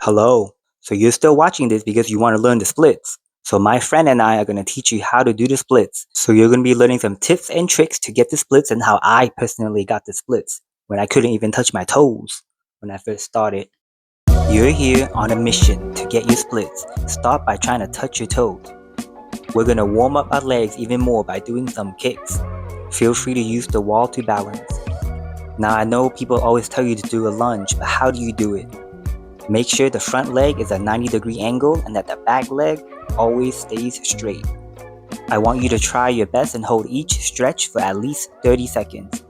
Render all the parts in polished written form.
Hello. So you're still watching this because you want to learn the splits. So my friend and I are going to teach you how to do the splits. So you're going to be learning some tips and tricks to get the splits and how I personally got the splits when I couldn't even touch my toes when I first started. You're here on a mission to get your splits. Start by trying to touch your toes. We're going to warm up our legs even more by doing some kicks. Feel free to use the wall to balance. Now I know people always tell you to do a lunge, but how do you do it? Make sure the front leg is a 90-degree angle and that the back leg always stays straight. I want you to try your best and hold each stretch for at least 30 seconds.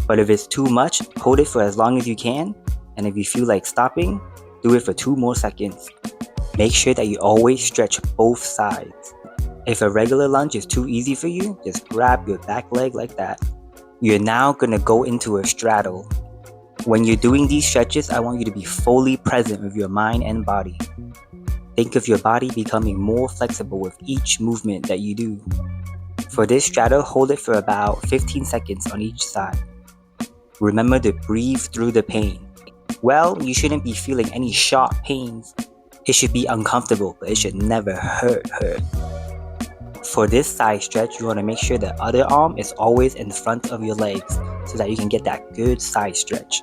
But if it's too much, hold it for as long as you can, and if you feel like stopping, do it for 2 more seconds. Make sure that you always stretch both sides. If a regular lunge is too easy for you, just grab your back leg like that. You're now going to go into a straddle. When you're doing these stretches, I want you to be fully present with your mind and body. Think of your body becoming more flexible with each movement that you do. For this straddle, hold it for about 15 seconds on each side. Remember to breathe through the pain. Well, you shouldn't be feeling any sharp pains. It should be uncomfortable, but it should never hurt. For this side stretch, you want to make sure the other arm is always in front of your legs so that you can get that good side stretch.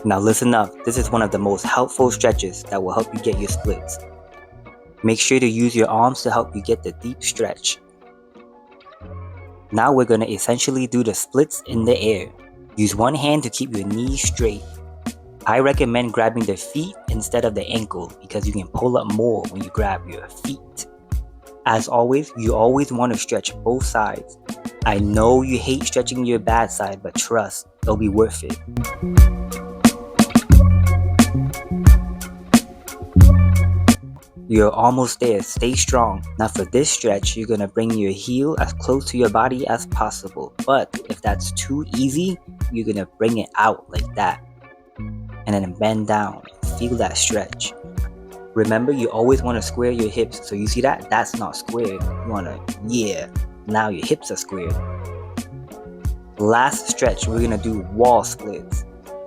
Now listen up, this is one of the most helpful stretches that will help you get your splits. Make sure to use your arms to help you get the deep stretch. Now we're going to essentially do the splits in the air. Use one hand to keep your knees straight. I recommend grabbing the feet instead of the ankle because you can pull up more when you grab your feet. As always, you always want to stretch both sides. I know you hate stretching your bad side, but trust, it'll be worth it. You're almost there, stay strong. Now for this stretch, you're going to bring your heel as close to your body as possible. But if that's too easy, you're going to bring it out like that. And then bend down, feel that stretch. Remember, you always want to square your hips. So you see that? That's not squared. You want to, now your hips are squared. Last stretch, we're going to do wall splits.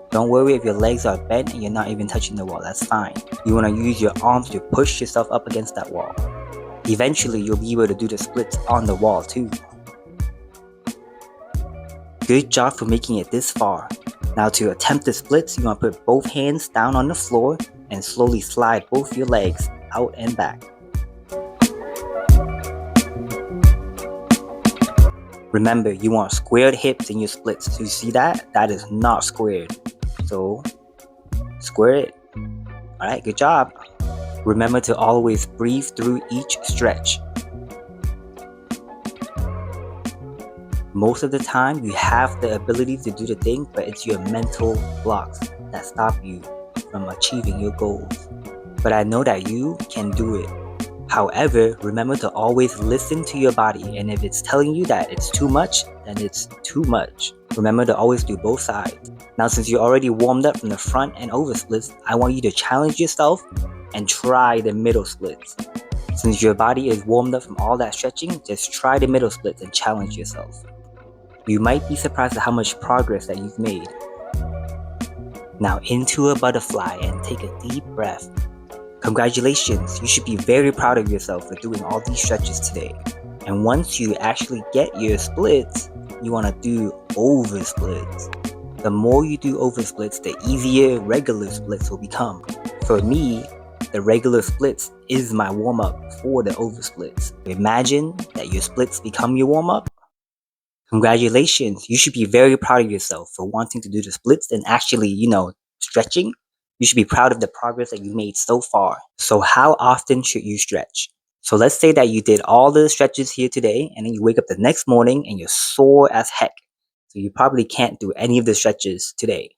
Don't worry if your legs are bent and you're not even touching the wall, that's fine. You want to use your arms to push yourself up against that wall. Eventually, you'll be able to do the splits on the wall too. Good job for making it this far. Now to attempt the splits, you want to put both hands down on the floor and slowly slide both your legs out and back. Remember, you want squared hips in your splits. So you see that? That is not squared. So, square it. Alright, good job. Remember to always breathe through each stretch. Most of the time, you have the ability to do the thing, but it's your mental blocks that stop you from achieving your goals. But I know that you can do it. However, remember to always listen to your body, and if it's telling you that it's too much, then it's too much. Remember to always do both sides. Now, since you're already warmed up from the front and over splits, I want you to challenge yourself and try the middle splits. Since your body is warmed up from all that stretching, just try the middle splits and challenge yourself. You might be surprised at how much progress that you've made. Now into a butterfly and take a deep breath. Congratulations, you should be very proud of yourself for doing all these stretches today. And once you actually get your splits, you want to do over splits. The more you do over splits, the easier regular splits will become. For me, the regular splits is my warm-up for the over splits. Imagine that your splits become your warm-up. Congratulations, you should be very proud of yourself for wanting to do the splits and actually, stretching. You should be proud of the progress that you made so far. So how often should you stretch? So let's say that you did all the stretches here today and then you wake up the next morning and you're sore as heck. So you probably can't do any of the stretches today.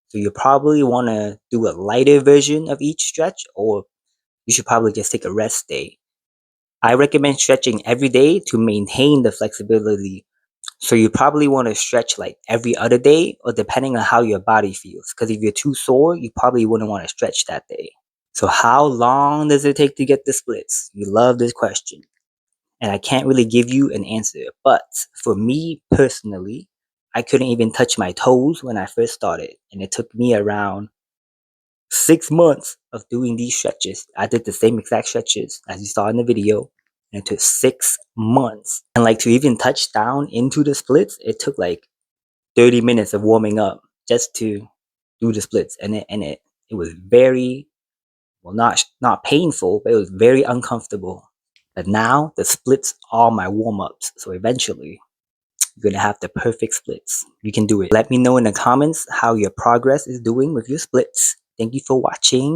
So you probably want to do a lighter version of each stretch, or you should probably just take a rest day. I recommend stretching every day to maintain the flexibility. So you probably want to stretch like every other day, or depending on how your body feels. Because if you're too sore, you probably wouldn't want to stretch that day. So how long does it take to get the splits? You love this question. and I can't really give you an answer. But for me personally, I couldn't even touch my toes when I first started, and it took me around 6 months of doing these stretches. I did the same exact stretches as you saw in the video, and it took 6 months. And like to even touch down into the splits, it took like 30 minutes of warming up just to do the splits, and it was very, well, not painful, but it was very uncomfortable. But now the splits are my warm-ups, so eventually you're gonna have the perfect splits. You can do it. Let me know in the comments how your progress is doing with your splits. Thank you for watching.